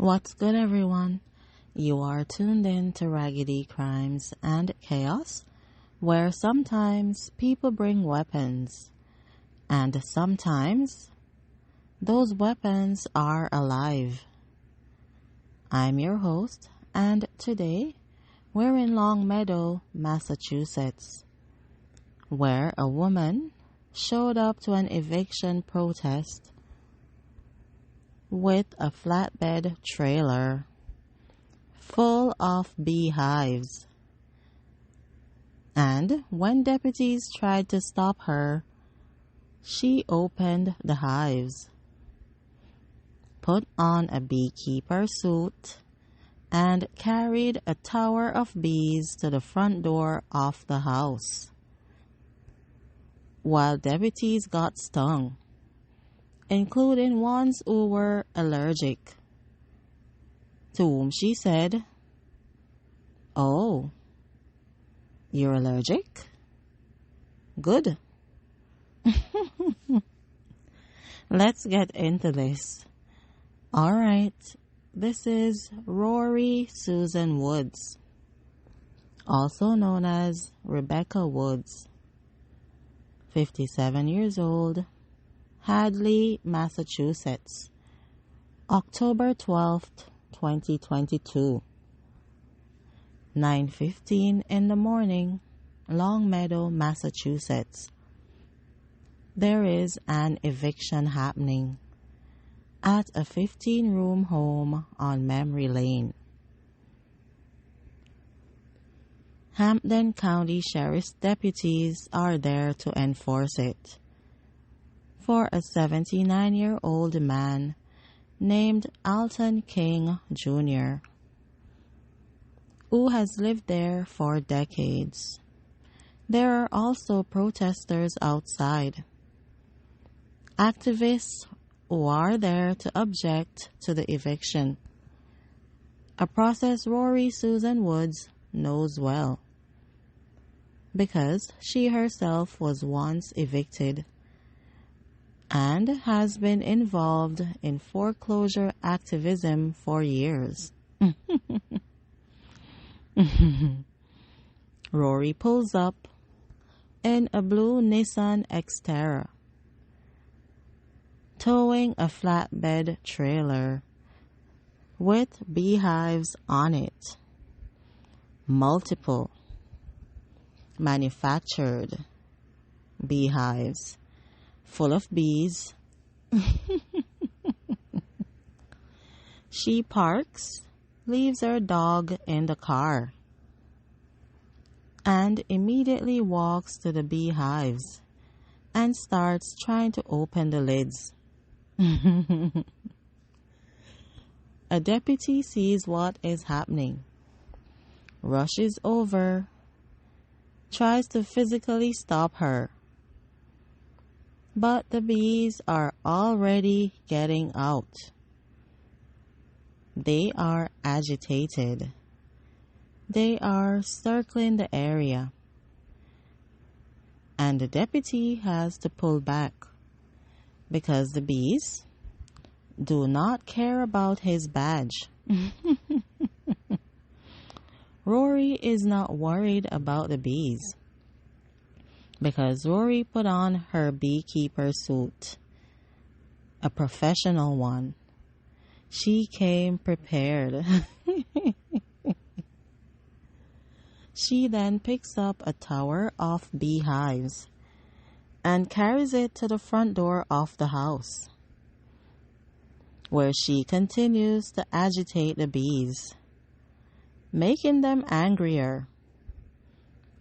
What's good, everyone? You are tuned in to Raggedy Crimes and Chaos, where sometimes people bring weapons, and sometimes those weapons are alive. I'm your host, and today we're in Longmeadow, Massachusetts, where a woman showed up to an eviction protest with a flatbed trailer full of beehives. And when deputies tried to stop her, she opened the hives, put on a beekeeper suit, and carried a tower of bees to the front door of the house. While deputies got stung, including ones who were allergic, to whom she said, "Oh, you're allergic? Good." Let's get into this. Alright, this is Rory Susan Woods, also known as Rebecca Woods, 57 years old, Hadley, Massachusetts, October 12th, 2022, 9:15 in the morning, Longmeadow, Massachusetts. There is an eviction happening at a 15-room home on Memory Lane. Hampden County Sheriff's deputies are there to enforce it for a 79-year-old man named Alton King Jr., who has lived there for decades. There are also protesters outside, activists who are there to object to the eviction, a process Rory Susan Woods knows well, because she herself was once evicted and has been involved in foreclosure activism for years. Rory pulls up in a blue Nissan Xterra, towing a flatbed trailer with beehives on it. Multiple manufactured beehives full of bees. She parks, leaves her dog in the car, and immediately walks to the beehives and starts trying to open the lids. A deputy sees what is happening, rushes over, tries to physically stop her, but the bees are already getting out. They are agitated. They are circling the area, and the deputy has to pull back because the bees do not care about his badge. Rory is not worried about the bees because Rory put on her beekeeper suit, a professional one. She came prepared. She then picks up a tower of beehives and carries it to the front door of the house, where she continues to agitate the bees, making them angrier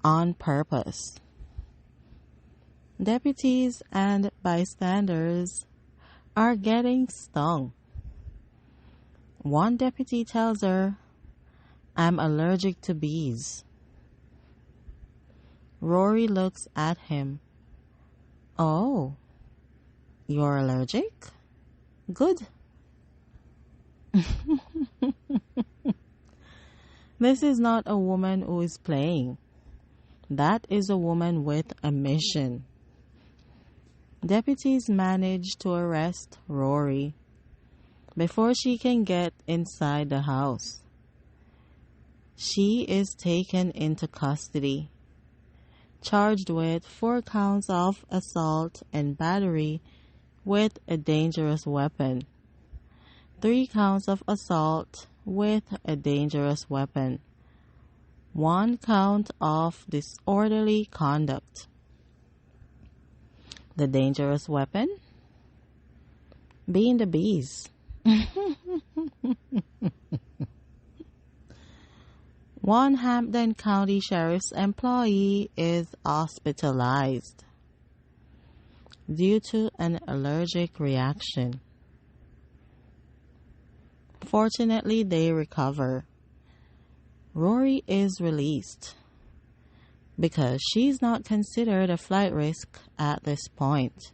on purpose. Deputies and bystanders are getting stung. One deputy tells her, "I'm allergic to bees." Rory looks at him. "Oh, you're allergic? Good." This is not a woman who is playing. That is a woman with a mission. Deputies managed to arrest Rory, Before she can get inside the house, she is taken into custody, charged with 4 counts of assault and battery with a dangerous weapon, 3 counts of assault with a dangerous weapon, 1 count of disorderly conduct. The dangerous weapon being the bees. One Hampden County Sheriff's employee is hospitalized due to an allergic reaction. Fortunately, they recover. Rory is released because she's not considered a flight risk at this point.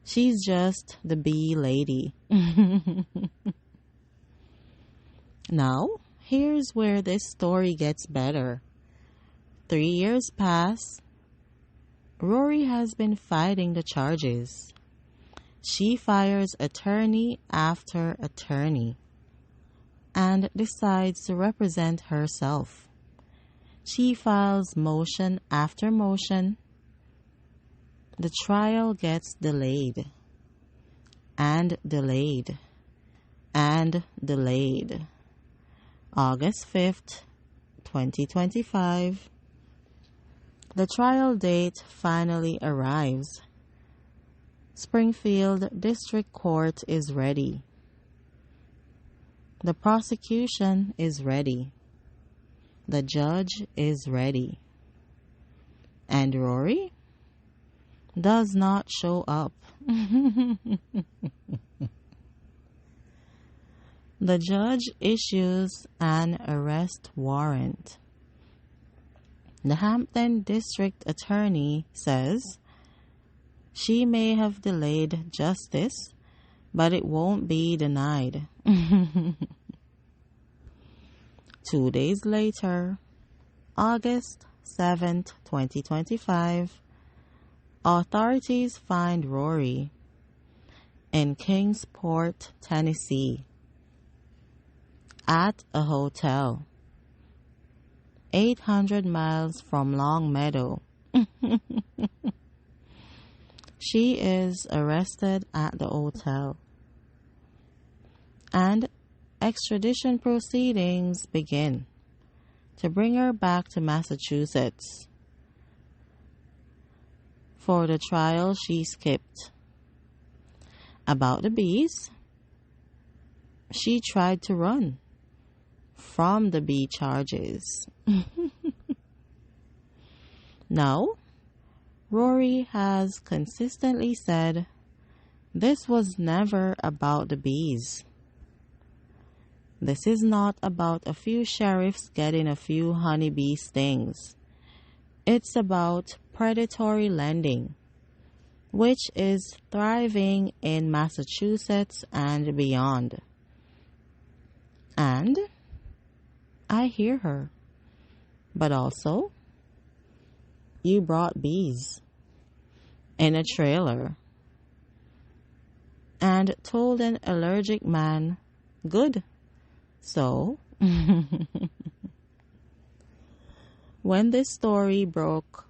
She's just the bee lady. Now, here's where this story gets better. 3 years pass. Rory has been fighting the charges. She fires attorney after attorney and decides to represent herself. She files motion after motion. The trial gets delayed and delayed and delayed. August 5th, 2025. The trial date finally arrives. Springfield District Court is ready. The prosecution is ready. The judge is ready. And Rory does not show up. The judge issues an arrest warrant. The Hampden District Attorney says she may have delayed justice, but it won't be denied. 2 days later, August 7th, 2025, authorities find Rory in Kingsport, Tennessee, at a hotel 800 miles from Long Meadow. She is arrested at the hotel, and extradition proceedings begin to bring her back to Massachusetts. For the trial she skipped. About the bees, she tried to run from the bee charges. Now, Rory has consistently said this was never about the bees. This is not about a few sheriffs getting a few honeybee stings. It's about predatory lending, which is thriving in Massachusetts and beyond. And I hear her. But also, you brought bees in a trailer and told an allergic man, good. So, when this story broke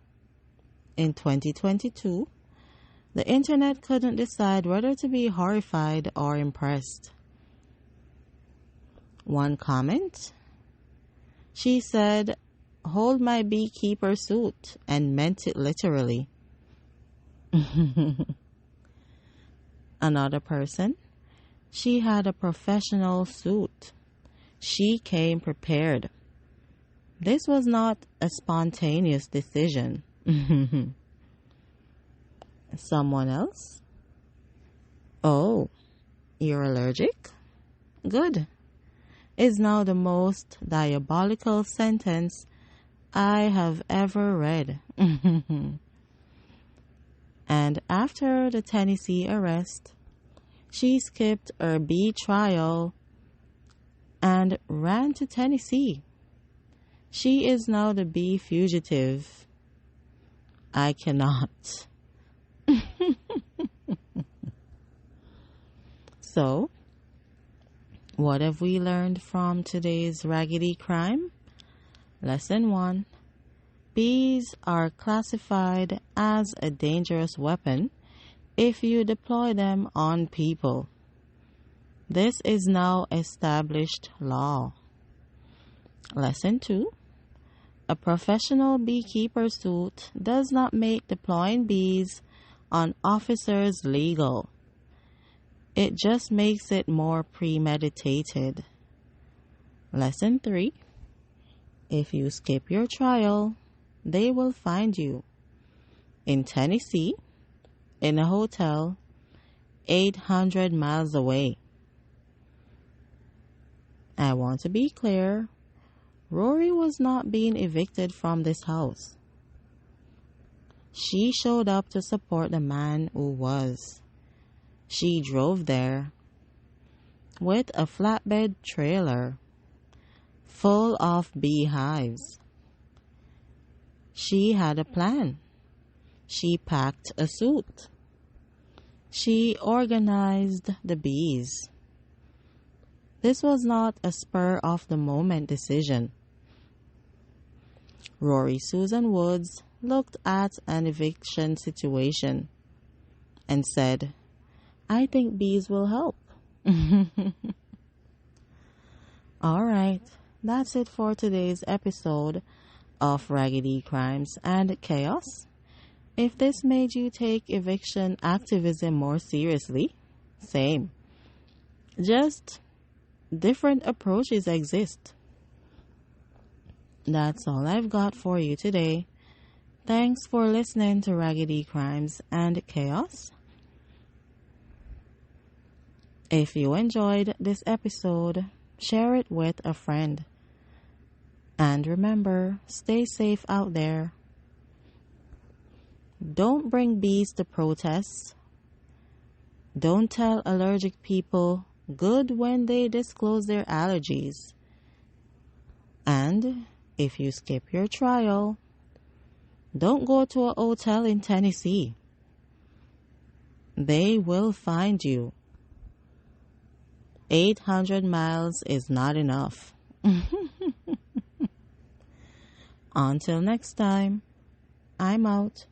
in 2022, the internet couldn't decide whether to be horrified or impressed. One comment, she said, hold my beekeeper suit, and meant it literally. Another person, she had a professional suit. She came prepared. This was not a spontaneous decision. Someone else? Oh, you're allergic? Good. Is now the most diabolical sentence I have ever read. And after the Tennessee arrest, she skipped her bee trial and ran to Tennessee. She is now the bee fugitive. I cannot. So, What have we learned from today's Raggedy crime? Lesson 1. Bees are classified as a dangerous weapon if you deploy them on people. This is now established law. Lesson 2. A professional beekeeper suit does not make deploying bees on officers legal. It just makes it more premeditated. Lesson 3. If you skip your trial, they will find you. In Tennessee, in a hotel, 800 miles away. I want to be clear, Rory was not being evicted from this house. She showed up to support the man who was. She drove there with a flatbed trailer full of beehives. She had a plan. She packed a suit. She organized the bees. This was not a spur-of-the-moment decision. Rory Susan Woods looked at an eviction situation and said, "I think bees will help." All right, that's it for today's episode of Raggedy Crimes and Chaos. If this made you take eviction activism more seriously, same. Just different approaches exist. That's all I've got for you today. Thanks for listening to Raggedy Crimes and Chaos. If you enjoyed this episode, share it with a friend. And remember, stay safe out there. Don't bring bees to protests. Don't tell allergic people good when they disclose their allergies. And if you skip your trial, don't go to a hotel in Tennessee. They will find you. 800 miles is not enough. Until next time, I'm out.